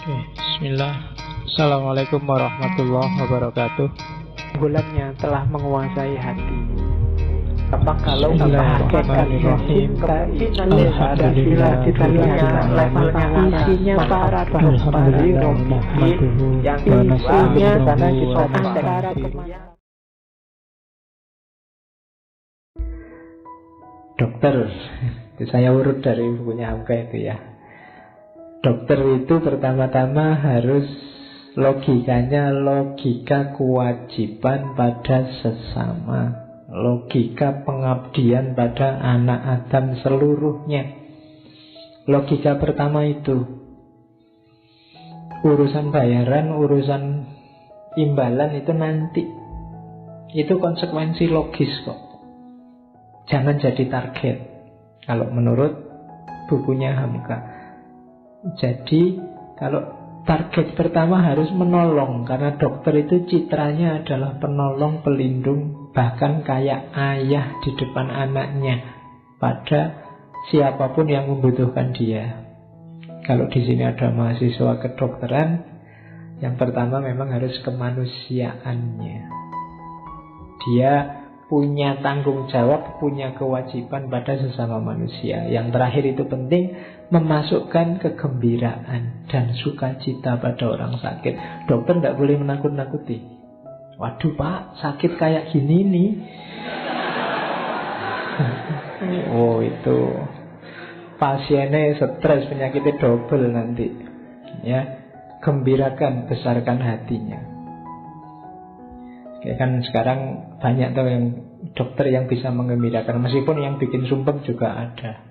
Oke, bismillah. Assalamualaikum warahmatullahi wabarakatuh. Bulannya telah menguasai hati. Apa kalau Bismillahirrahmanirrahim. Alhamdulillah kita lihat levelnya isinya para dokter yang isinya karena kita antara kemana. Dokter, saya urut dari bukunya Hamka itu ya. Dokter itu pertama-tama harus logikanya logika kewajiban pada sesama, logika pengabdian pada anak Adam seluruhnya. Logika pertama itu. Urusan bayaran, urusan imbalan itu nanti. Itu konsekuensi logis kok. Jangan jadi target. Kalau menurut bukunya Hamka. Jadi kalau target pertama harus menolong, karena dokter itu citranya adalah penolong, pelindung, bahkan kayak ayah di depan anaknya pada siapapun yang membutuhkan dia. Kalau di sini ada mahasiswa kedokteran, yang pertama memang harus kemanusiaannya. Dia punya tanggung jawab, punya kewajiban pada sesama manusia. Yang terakhir itu penting, memasukkan kegembiraan dan sukacita pada orang sakit. Dokter tidak boleh menakut-nakuti. Waduh pak, sakit kayak gini nih. Oh itu pasiennya stres, penyakitnya double nanti. Ya, gembirakan, besarkan hatinya. Kayak kan sekarang banyak tuh yang dokter yang bisa menggembirakan, meskipun yang bikin sumpah juga ada.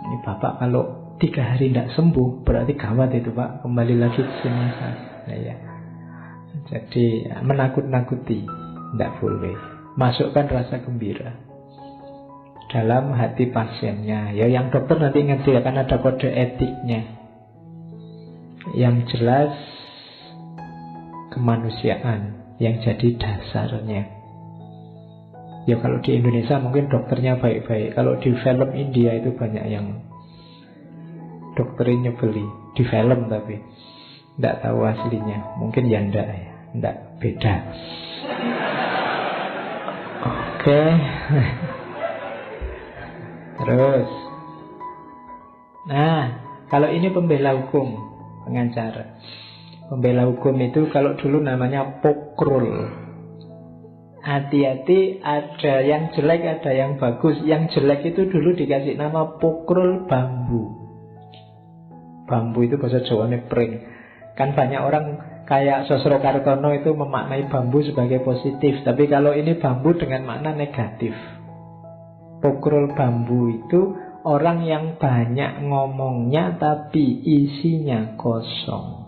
Ini bapak kalau 3 hari tidak sembuh berarti gawat itu pak, kembali lagi ke sini. Nah, ya. Jadi menakut-nakuti tidak boleh. Masukkan rasa gembira dalam hati pasiennya. Ya yang dokter nanti ngerti akan ada kode etiknya. Yang jelas kemanusiaan yang jadi dasarnya. Ya kalau di Indonesia mungkin dokternya baik-baik. Kalau di film India itu banyak yang dokternya nyebeli. Di film tapi tidak tahu aslinya. Mungkin ya ndak ya, ndak beda. Oke. Terus. Nah, kalau ini pembela hukum, pengacara. Pembela hukum itu kalau dulu namanya pokrul. Hati-hati, ada yang jelek, ada yang bagus. Yang jelek itu dulu dikasih nama pokrul bambu. Bambu itu bahasa Jawanya pring. Kan banyak orang kayak Sosro Kartono itu memaknai bambu sebagai positif. Tapi kalau ini bambu dengan makna negatif. Pokrul bambu itu orang yang banyak ngomongnya tapi isinya kosong.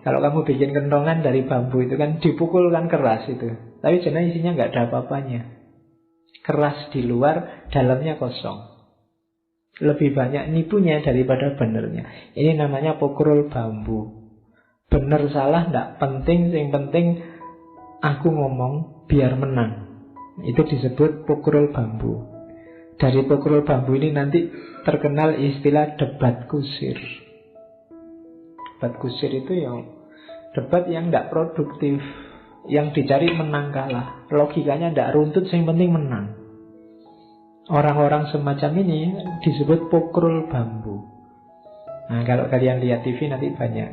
Kalau kamu bikin kentongan dari bambu itu kan dipukul kan keras itu. Tapi sebenarnya isinya nggak ada apa-apanya. Keras di luar, dalamnya kosong. Lebih banyak nipunya daripada benernya. Ini namanya pokrul bambu. Bener salah nggak penting, yang penting aku ngomong biar menang. Itu disebut pokrul bambu. Dari pokrul bambu ini nanti terkenal istilah debat kusir. Debat kusir itu yang debat yang tidak produktif, yang dicari menang kalah, logikanya tidak runtut, yang penting menang. Orang-orang semacam ini disebut pokrul bambu. Nah kalau kalian lihat TV nanti banyak.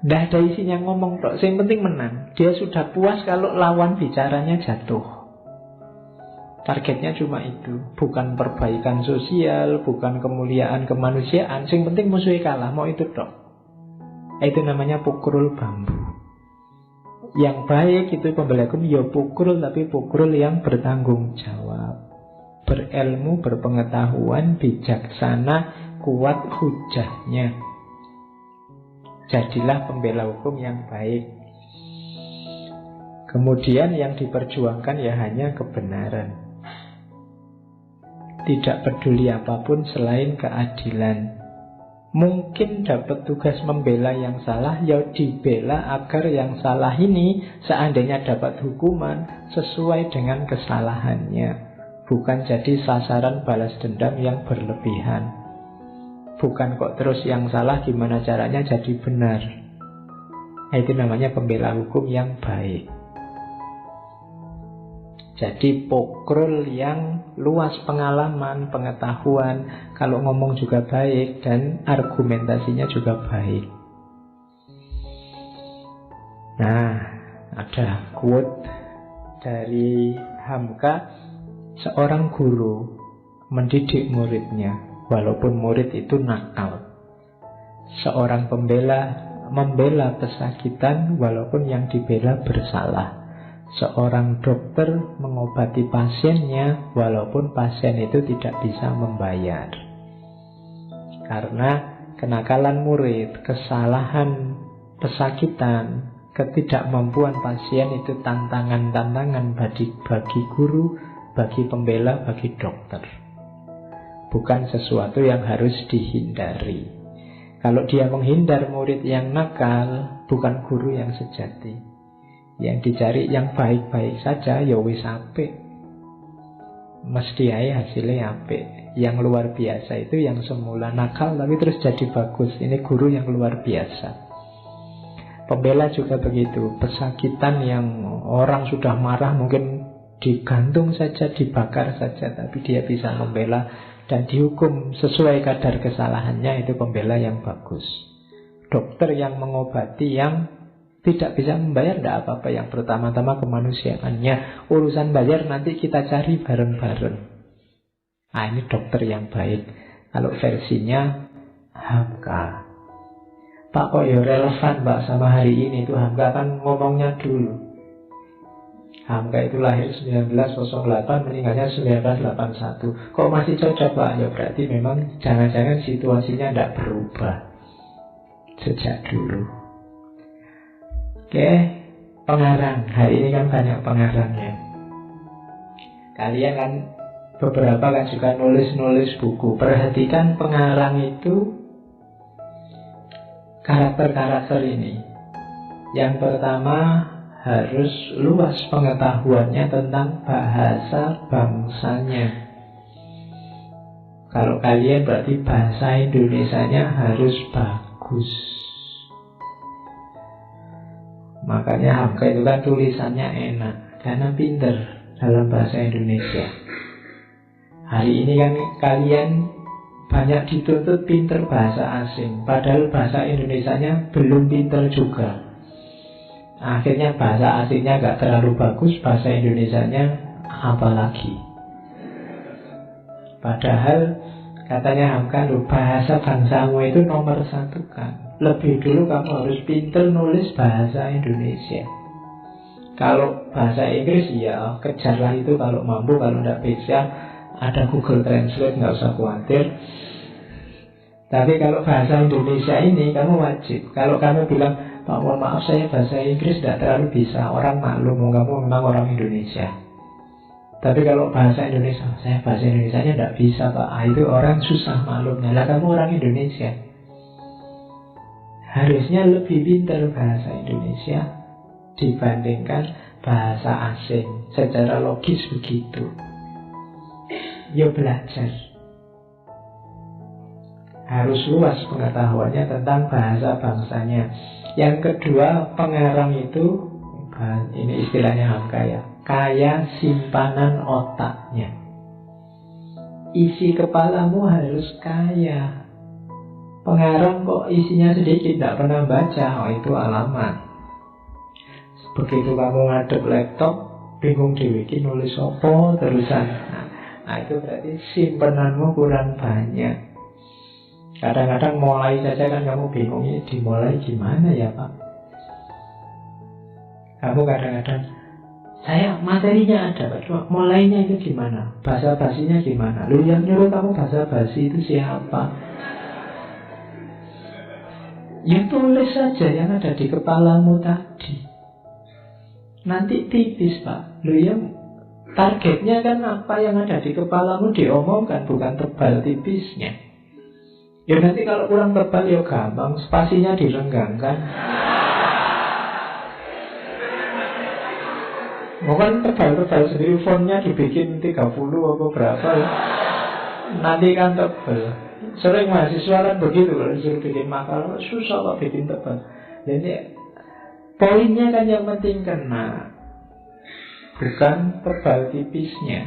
Tidak ada isinya ngomong tok, yang penting menang. Dia sudah puas kalau lawan bicaranya jatuh. Targetnya cuma itu. Bukan perbaikan sosial, bukan kemuliaan kemanusiaan. Yang penting musuhnya kalah, mau itu tok. Itu namanya pokrul bambu. Yang baik itu pembela hukum, ya pokrul, tapi pokrul yang bertanggung jawab, berilmu, berpengetahuan, bijaksana, kuat hujahnya. Jadilah pembela hukum yang baik. Kemudian yang diperjuangkan ya hanya kebenaran. Tidak peduli apapun selain keadilan. Mungkin dapat tugas membela yang salah, ya dibela agar yang salah ini seandainya dapat hukuman sesuai dengan kesalahannya. bukan jadi sasaran balas dendam yang berlebihan. Bukan kok terus yang salah gimana caranya jadi benar. Itu namanya pembela hukum yang baik. Jadi pokrol yang luas pengalaman, pengetahuan, kalau ngomong juga baik dan argumentasinya juga baik. Nah, ada quote dari Hamka, seorang guru mendidik muridnya walaupun murid itu nakal. Seorang pembela membela pesakitan walaupun yang dibela bersalah. Seorang dokter mengobati pasiennya walaupun pasien itu tidak bisa membayar. Karena kenakalan murid, kesalahan pesakitan, ketidakmampuan pasien itu tantangan-tantangan bagi guru, bagi pembela, bagi dokter. Bukan sesuatu yang harus dihindari. Kalau dia menghindar murid yang nakal, bukan guru yang sejati. Yang dicari yang baik-baik saja, ya wis apik. Mesti aja hasilnya apik. Yang luar biasa itu yang semula nakal tapi terus jadi bagus. Ini guru yang luar biasa. Pembela juga begitu. Pesakitan yang orang sudah marah mungkin digantung saja, dibakar saja, tapi dia bisa membela dan dihukum sesuai kadar kesalahannya, itu pembela yang bagus. Dokter yang mengobati yang tidak bisa membayar, tidak apa-apa. Yang pertama-tama kemanusiaannya. Urusan bayar nanti kita cari bareng-bareng. Nah, ini dokter yang baik. Kalau versinya Hamka. Pak, kok ya relevan Pak sama hari ini. Itu Hamka kan ngomongnya dulu. Hamka itu lahir 1908, meninggalnya 1981. Kok masih cocok Pak? Ya berarti memang jangan-jangan situasinya tidak berubah sejak dulu. Oke, pengarang. Hari ini kan banyak pengarangnya. Kalian kan beberapa kan juga nulis-nulis buku. Perhatikan pengarang itu karakter-karakter ini. Yang pertama, harus luas pengetahuannya tentang bahasa bangsanya. Kalau kalian berarti bahasa Indonesianya harus bagus. Makanya Hamka itu kan tulisannya enak karena pinter dalam bahasa Indonesia. Hari ini kan kalian banyak dituntut pinter bahasa asing, padahal bahasa Indonesianya belum pinter juga. Akhirnya bahasa asingnya gak terlalu bagus, bahasa Indonesianya apalagi. Padahal katanya Hamka, bahasa bangsamu itu nomor 1 kan. Lebih dulu kamu harus pinter nulis bahasa Indonesia. Kalau bahasa Inggris ya kejarlah itu kalau mampu. Kalau tidak bisa ada Google Translate, nggak usah khawatir. Tapi kalau bahasa Indonesia ini kamu wajib. Kalau kamu bilang, Pak mohon maaf saya bahasa Inggris tidak terlalu bisa, orang maklum kamu memang orang Indonesia. Tapi kalau bahasa Indonesia, saya bahasa Indonesianya tidak bisa Pak, itu orang susah maklumnya. Lah kamu orang Indonesia, harusnya lebih pintar bahasa Indonesia dibandingkan bahasa asing. Secara logis begitu. Yo belajar. Harus luas pengetahuannya tentang bahasa bangsanya. Yang kedua, pengarang itu, ini istilahnya Hamka ya, kaya simpanan otaknya. Isi kepalamu harus kaya. Pengarang kok isinya sedikit, tidak pernah baca, itu alamat. Begitu kamu ngadep laptop, bingung dewe iki nulis apa terusan. Nah itu berarti simpenanmu kurang banyak. Kadang-kadang mulai saja kan kamu bingung, ini dimulai gimana ya Pak? Kamu kadang-kadang, saya materinya ada Pak, cuma mulainya itu gimana? Bahasa basinya gimana? Lu yang nyuruh kamu bahasa basi itu siapa? Ya tulis saja yang ada di kepalamu tadi. Nanti tipis Pak. Lu yang targetnya kan apa yang ada di kepalamu diomongkan, bukan tebal tipisnya. Ya nanti kalau kurang tebal ya gampang, spasinya direnggangkan. Bukan tebal-tebal sendiri, fontnya dibikin 30 apa berapa ya. Nanti kan tebal. Sering mahasiswa kan begitu, kalau disuruh bikin makalah susah kok bikin tebal. Jadi poinnya kan yang penting kena, bukan tebal tipisnya.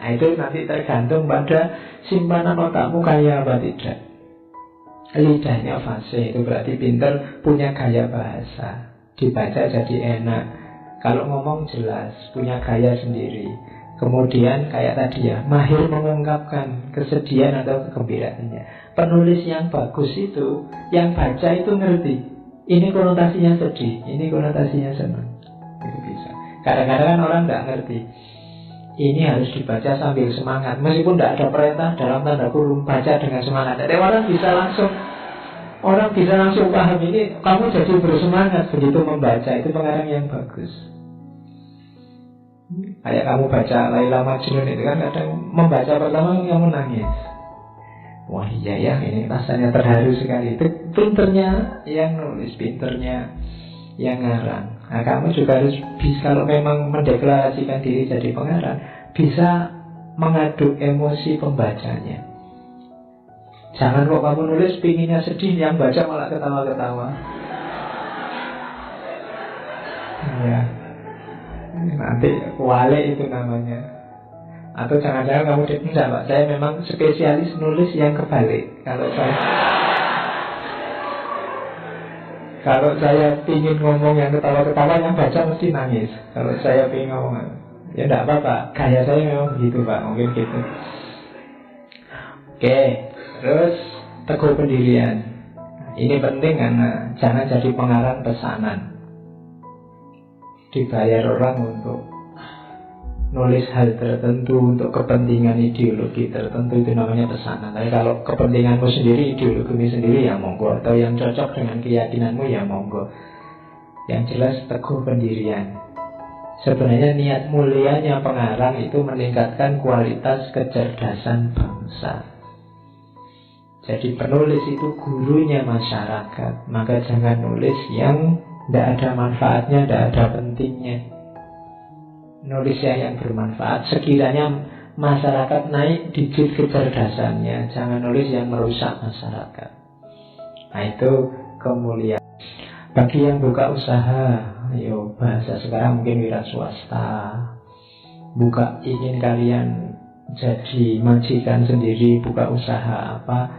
Nah itu nanti tergantung pada simpanan otakmu kaya apa tidak. Lidahnya fase, itu berarti pinter, punya gaya bahasa, dibaca jadi enak, kalau ngomong jelas, punya gaya sendiri. Kemudian kayak tadi ya, mahir mengungkapkan kesedihan atau kegembiraannya. Penulis yang bagus itu, yang baca itu ngerti, ini konotasinya sedih, ini konotasinya senang. Itu bisa. Kadang-kadang kan orang nggak ngerti, ini harus dibaca sambil semangat, meskipun tidak ada perintah dalam tanda kurung, baca dengan semangat. Tapi orang bisa langsung paham ini, kamu jadi bersemangat begitu membaca. Itu pengarang yang bagus. Kayak kamu baca Laila Majnun itu kan kadang membaca pertama kamu nangis. Wah iya ya, ini rasanya terharu sekali. Itu pinternya yang nulis, pinternya yang ngarang. Nah kamu juga harus bisa, kalau memang mendeklarasikan diri jadi pengarang, bisa mengaduk emosi pembacanya. Jangan kok kamu nulis pinginnya sedih, yang baca malah ketawa-ketawa. Ya, nanti wale itu namanya. Atau jangan-jangan kamu enggak Pak, saya memang spesialis nulis yang kebalik. Kalau saya pingin ngomong yang ketawa-ketawa, yang baca mesti nangis. Kalau saya pingin ngomong, ya enggak apa-apa, gaya saya memang begitu Pak, mungkin gitu. Oke, terus teguh pendirian. Ini penting karena jangan jadi pengarang pesanan, dibayar orang untuk nulis hal tertentu untuk kepentingan ideologi tertentu, itu namanya pesanan. Tapi kalau kepentinganmu sendiri, ideologimu sendiri, ya monggo. Atau yang cocok dengan keyakinanmu, ya monggo. Yang jelas teguh pendirian. Sebenarnya niat mulianya pengarang itu meningkatkan kualitas kecerdasan bangsa. Jadi penulis itu gurunya masyarakat. Maka jangan nulis yang tidak ada manfaatnya, tidak ada pentingnya. Nulis yang bermanfaat, sekiranya masyarakat naik digit kecerdasannya. Jangan nulis yang merusak masyarakat. Nah itu kemuliaan. Bagi yang buka usaha, ayo bahasa sekarang mungkin wira swasta, buka, ingin kalian jadi majikan sendiri, buka usaha apa,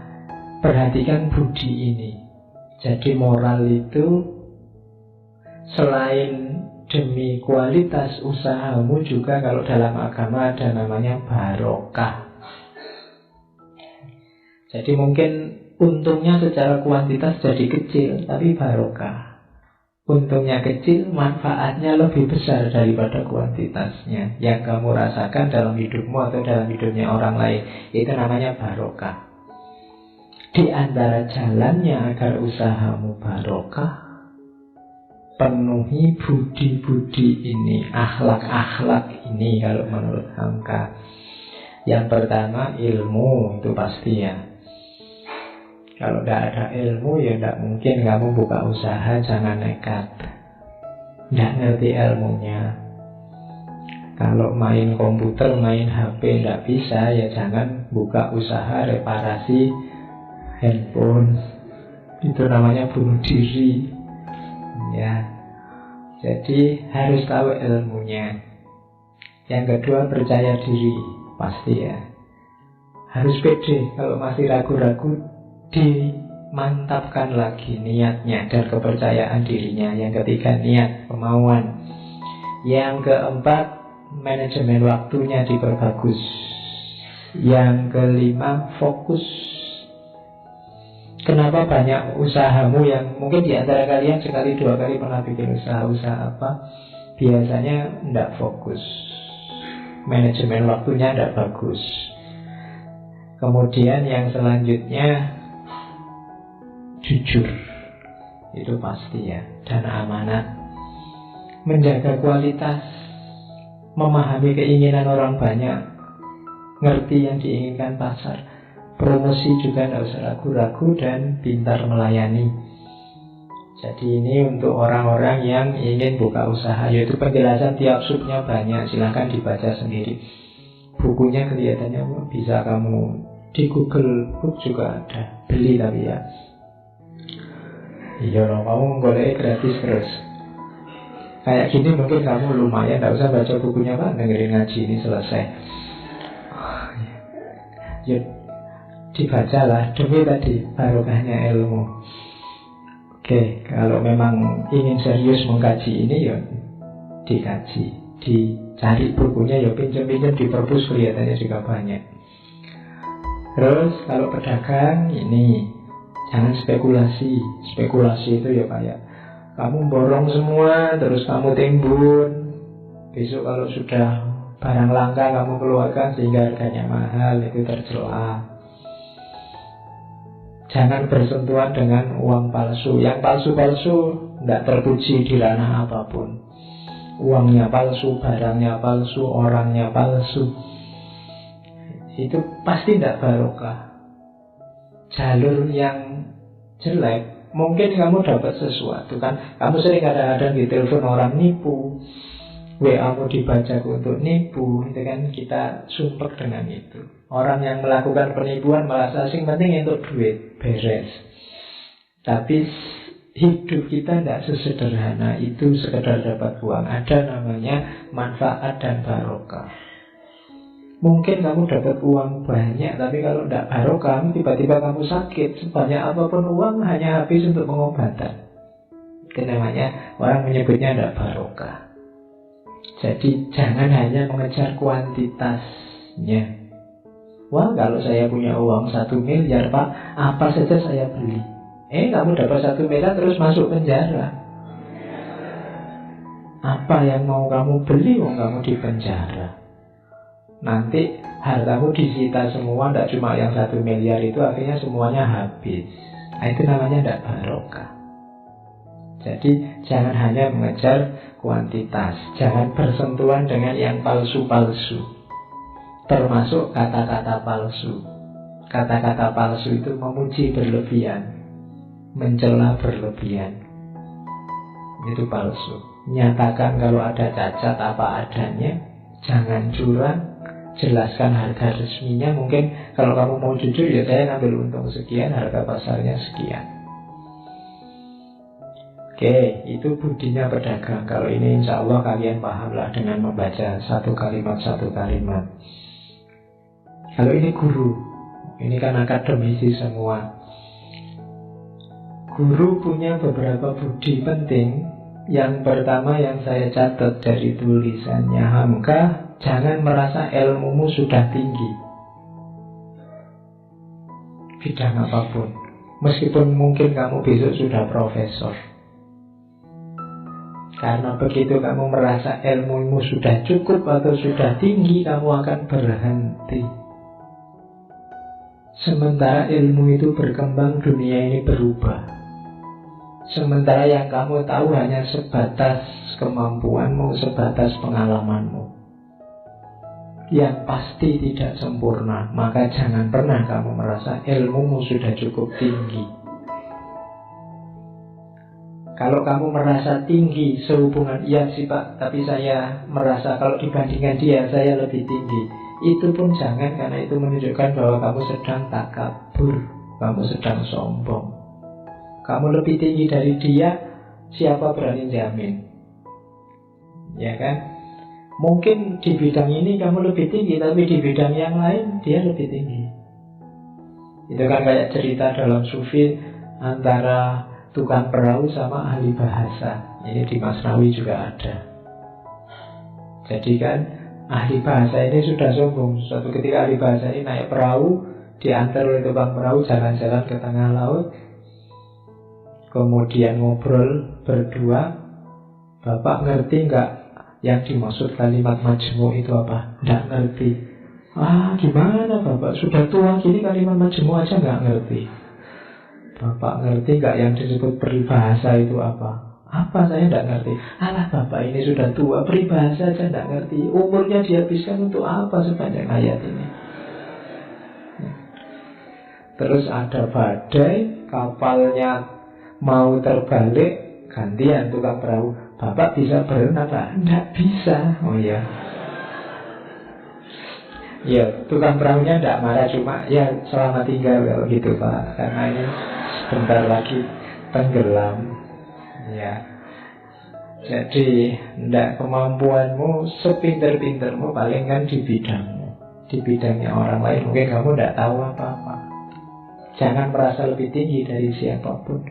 perhatikan budi ini. Jadi moral itu selain demi kualitas usahamu juga, kalau dalam agama ada namanya barokah. Jadi mungkin untungnya secara kuantitas jadi kecil, tapi barokah. Untungnya kecil, manfaatnya lebih besar daripada kuantitasnya. Yang kamu rasakan dalam hidupmu atau dalam hidupnya orang lain, itu namanya barokah. Di antara jalannya agar usahamu barokah, penuhi budi-budi ini, akhlak-akhlak ini kalau menurut Hamka. Yang pertama ilmu, itu pasti ya. Kalau tidak ada ilmu ya tidak mungkin kamu buka usaha. Jangan nekat, tidak ngerti ilmunya. Kalau main komputer, main HP tidak bisa, ya jangan buka usaha reparasi handphone. Itu namanya bunuh diri. Ya, jadi harus tahu ilmunya. Yang kedua, percaya diri, pasti ya. Harus pede. Kalau masih ragu-ragu, dimantapkan lagi niatnya dan kepercayaan dirinya. Yang ketiga, niat, kemauan. Yang keempat, manajemen waktunya diperbagus. Yang kelima, fokus. Kenapa banyak usahamu yang mungkin di antara kalian sekali dua kali pernah bikin usaha apa, biasanya tidak fokus, manajemen waktunya tidak bagus. Kemudian yang selanjutnya, jujur, itu pasti ya, dan amanat. Menjaga kualitas, memahami keinginan orang banyak, ngerti yang diinginkan pasar. Promosi juga tidak usah ragu-ragu, dan pintar melayani. Jadi ini untuk orang-orang yang ingin buka usaha, yaitu penjelasan tiap subnya banyak, silahkan dibaca sendiri. Bukunya kelihatannya bisa kamu di Google Book juga ada, beli tapi ya. Iya loh, kamu boleh gratis terus. Kayak gini mungkin kamu lumayan, tidak usah baca bukunya Pak, dengerin ngaji ini selesai. Ya, dibacalah demi tadi barokahnya ilmu. Oke, kalau memang ingin serius mengkaji ini ya dikaji, dicari bukunya, ya pinjam-pinjam di perpus, kelihatannya juga banyak. Terus kalau pedagang ini jangan spekulasi. Spekulasi itu ya kayak kamu borong semua terus kamu timbun. Besok kalau sudah barang langka kamu keluarkan sehingga harganya mahal, itu tercela. Jangan bersentuhan dengan uang palsu. Yang palsu-palsu tidak terpuji di ranah apapun. Uangnya palsu, barangnya palsu, orangnya palsu, itu pasti tidak barokah. Jalur yang jelek, mungkin kamu dapat sesuatu kan. Kamu sering kadang-kadang ditelepon orang nipu, WA-mu dibajak untuk nipu, itu kan kita sumpek dengan itu. Orang yang melakukan penipuan merasa asing, penting untuk duit, beres. Tapi hidup kita tidak sesederhana itu sekedar dapat uang. Ada namanya manfaat dan barokah. Mungkin kamu dapat uang banyak, tapi kalau tidak barokah, tiba-tiba kamu sakit, sebanyak apapun uang hanya habis untuk pengobatan. Itu namanya, orang menyebutnya tidak barokah. Jadi jangan hanya mengejar kuantitasnya. Wah, kalau saya punya uang 1 miliar Pak, apa saja saya beli. Kamu dapat 1 miliar terus masuk penjara. Apa yang mau kamu beli, kamu di penjara. Nanti hartamu disita semua, tidak cuma yang 1 miliar itu, akhirnya semuanya habis. Itu namanya tidak barokah. Jadi jangan hanya mengejar kuantitas, jangan bersentuhan dengan yang palsu-palsu. Termasuk kata-kata palsu. Kata-kata palsu itu memuji berlebihan, mencela berlebihan. Itu palsu. Nyatakan kalau ada cacat apa adanya, jangan curang, jelaskan harga resminya. Mungkin kalau kamu mau jujur, ya saya ngambil untung sekian, harga pasarnya sekian. Oke, itu budinya pedagang. Kalau ini insya Allah kalian pahamlah dengan membaca satu kalimat. Kalau ini guru, ini kan akademisi semua. Guru punya beberapa budi penting. Yang pertama yang saya catat dari tulisannya Hamka, jangan merasa ilmumu sudah tinggi bidang apapun, meskipun mungkin kamu besok sudah profesor. Karena begitu kamu merasa ilmumu sudah cukup atau sudah tinggi, kamu akan berhenti. Sementara ilmu itu berkembang, dunia ini berubah. Sementara yang kamu tahu hanya sebatas kemampuanmu, sebatas pengalamanmu, yang pasti tidak sempurna. Maka jangan pernah kamu merasa ilmumu sudah cukup tinggi. Kalau kamu merasa tinggi sehubungan, iya sih Pak, tapi saya merasa kalau dibandingkan dia, saya lebih tinggi. Itu pun jangan, karena itu menunjukkan bahwa kamu sedang takabur, kamu sedang sombong. Kamu lebih tinggi dari dia, siapa berani jamin? Ya kan? Mungkin di bidang ini kamu lebih tinggi, tapi di bidang yang lain dia lebih tinggi. Itu kan kayak cerita dalam sufi antara tukang perahu sama ahli bahasa. Ini di Masnawi juga ada. Jadi kan ahli bahasa ini sudah sombong. Suatu ketika ahli bahasa ini naik perahu, diantar oleh tukang perahu jalan-jalan ke tengah laut. Kemudian ngobrol berdua. Bapak ngerti nggak yang dimaksud kalimat majmu itu apa? Nggak ngerti. Gimana Bapak? Sudah tua gini kalimat majmu aja nggak ngerti. Bapak ngerti nggak yang disebut peribahasa itu apa? Apa saya nggak ngerti. Alah Bapak ini sudah tua, peribahasa aja nggak ngerti. Umurnya dihabiskan untuk apa sepanjang ayat ini? Terus ada badai, kapalnya Mau terbalik, gantian tukang perahu. Bapak bisa berenang lah? Tidak bisa. Oh ya. Ya, tukang perahunya tidak marah, cuma ya selamat tinggal kalau gitu Pak, karena ini sebentar lagi tenggelam. Ya. Jadi tidak, kemampuanmu sepinter-pintermu paling kan di bidangmu, di bidangnya orang lain mungkin kamu tidak tahu apa-apa. Jangan merasa lebih tinggi dari siapapun.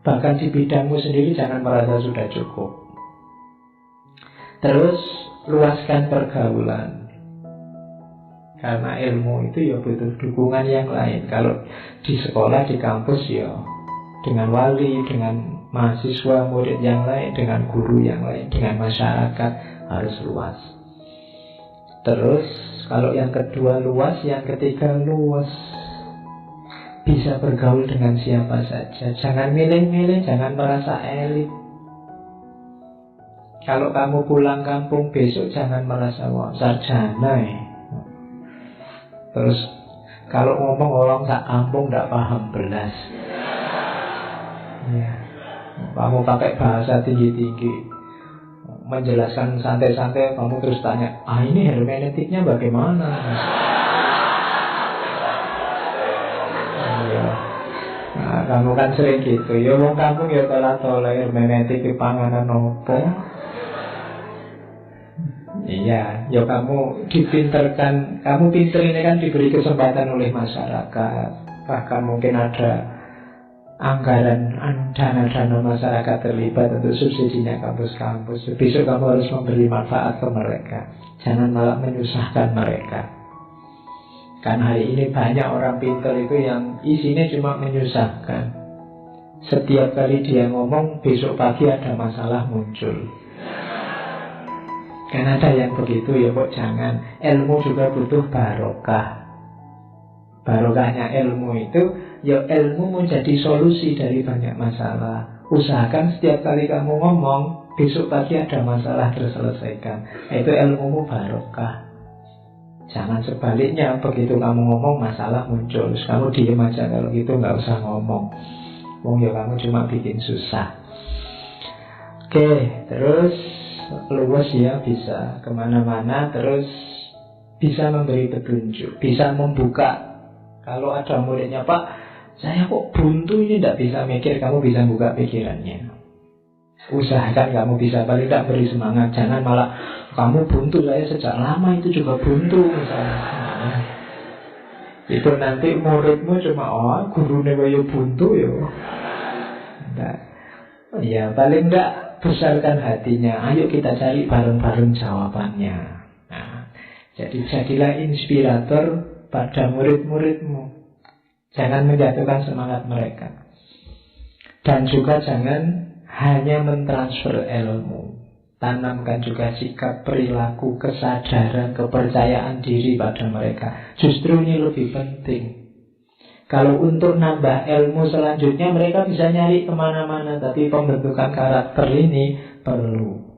Bahkan di bidangmu sendiri jangan merasa sudah cukup. Terus luaskan pergaulan. Karena ilmu itu ya butuh dukungan yang lain. Kalau di sekolah, di kampus ya dengan wali, dengan mahasiswa, murid yang lain, dengan guru yang lain, dengan masyarakat, harus luas. Terus kalau yang kedua luas, yang ketiga luas. Bisa bergaul dengan siapa saja. Jangan milih-milih, jangan merasa elit. Kalau kamu pulang kampung besok jangan merasa wah sarjana ya. Terus kalau ngomong orang tak kampung tidak paham belas. Ya. Kamu pakai bahasa tinggi-tinggi, menjelaskan santai-santai, kamu terus tanya, ini hermeneutiknya bagaimana? Nah, kamu kan sering gitu. Ya wong kampung ya tolak-tolak hermeneutik panganan opo. Iya, ya kamu dipinterkan, kamu pinter ini kan diberi kesempatan oleh masyarakat. Bahkan mungkin ada anggaran, dana-dana masyarakat terlibat untuk subsidinya kampus-kampus. Besok kamu harus memberi manfaat ke mereka. Jangan malah menyusahkan mereka. Kan hari ini banyak orang pintar itu yang isinya cuma menyusahkan. Setiap kali dia ngomong, besok pagi ada masalah muncul. Kan ada yang begitu ya kok jangan. Ilmu juga butuh barokah. Barokahnya ilmu itu, ya ilmu menjadi solusi dari banyak masalah. Usahakan setiap kali kamu ngomong, besok pagi ada masalah terselesaikan. Itu ilmumu barokah. Jangan sebaliknya, begitu kamu ngomong masalah muncul, terus kamu diem aja. Kalau gitu nggak usah ngomong. Ya kamu cuma bikin susah. Oke, terus luas ya, bisa kemana-mana. Terus bisa memberi petunjuk, bisa membuka. Kalau ada muridnya, Pak, saya kok buntu ini tidak bisa mikir, kamu bisa buka pikirannya. Usahakan kamu bisa, paling tidak beri semangat. Jangan malah kamu buntu, saya sejak lama itu juga buntu misalnya. Itu nanti muridmu cuma gurunya kaya buntu ya. Nah, ya paling tidak besarkan hatinya. Ayo kita cari bareng-bareng jawabannya. Nah, jadi jadilah inspirator pada murid-muridmu. Jangan menjatuhkan semangat mereka. Dan juga jangan hanya mentransfer ilmu. Tanamkan juga sikap, perilaku, kesadaran, kepercayaan diri pada mereka. Justru ini lebih penting. Kalau untuk nambah ilmu selanjutnya, mereka bisa nyari kemana-mana. Tapi pembentukan karakter ini perlu.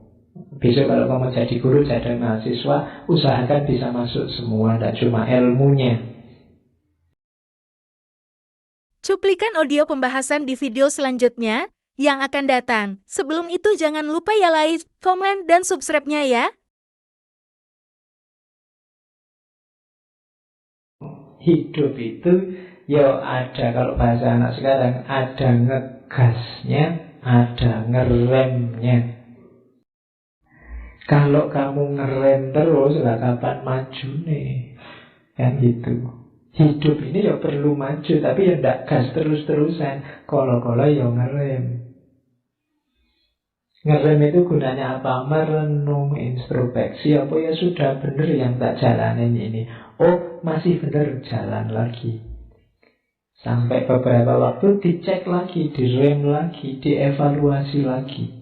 Besok kalau kamu jadi guru, jadi mahasiswa, usahakan bisa masuk semua, tidak cuma ilmunya. Cuplikan audio pembahasan di video selanjutnya yang akan datang. Sebelum itu jangan lupa ya like, komen, dan subscribe-nya ya. Hidup itu ya ada, kalau bahasa anak sekarang, ada ngegasnya, ada ngeremnya. Kalau kamu ngerem terus, lah kapan maju nih? Kan gitu. Hidup ini ya perlu maju, tapi ya ndak gas terus-terusan. Kolo-kolo ya ngerem. Ngerem itu gunanya apa? Merenung, introspeksi. Apa ya sudah benar yang tak jalanin ini? Oh, masih benar, jalan lagi. Sampai beberapa waktu dicek lagi, direm lagi, dievaluasi lagi.